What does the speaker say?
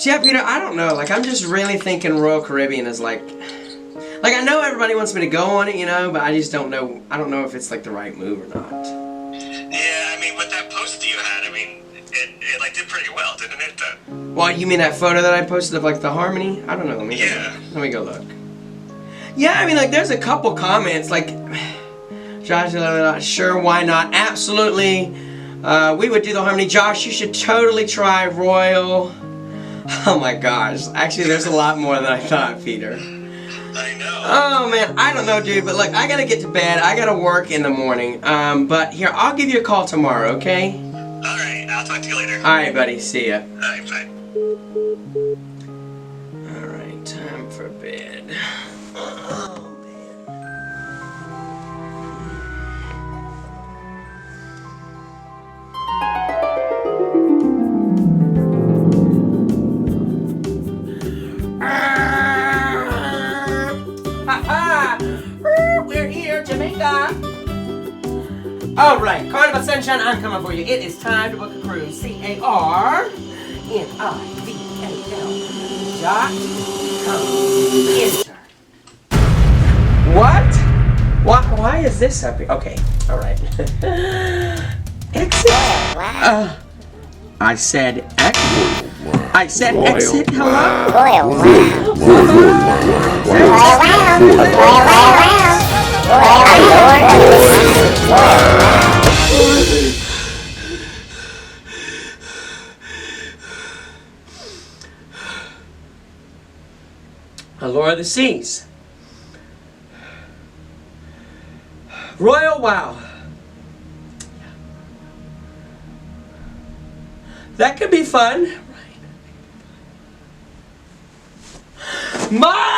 Yeah, Peter, I don't know. Like, I'm just really thinking Royal Caribbean is like I know everybody wants me to go on it, you know, but I just don't know. I don't know if it's like the right move or not. Yeah, I mean, with that post you had, I mean, it like did pretty well, didn't it? Well, you mean that photo that I posted of like the harmony? I don't know. Let me go look. Yeah, I mean, like, there's a couple comments like, Josh, sure, why not? Absolutely. We would do the harmony. Josh, you should totally try Royal. Oh my gosh. Actually, there's a lot more than I thought, Peter. I know. Oh man, I don't know, dude, but look, I gotta get to bed. I gotta work in the morning. But here, I'll give you a call tomorrow, okay? Alright, I'll talk to you later. Alright, buddy. See ya. Alright, bye. Alright, time for bed. Oh, we're here, Jamaica. All right, Carnival Sunshine, I'm coming for you. It is time to book a cruise. CARNIVAL. Enter. What? Why is this up here? Okay, all right. Exit. I said exit. I said exit. Hello. Allure of the Seas. Royal Wow. That could be fun. Mom!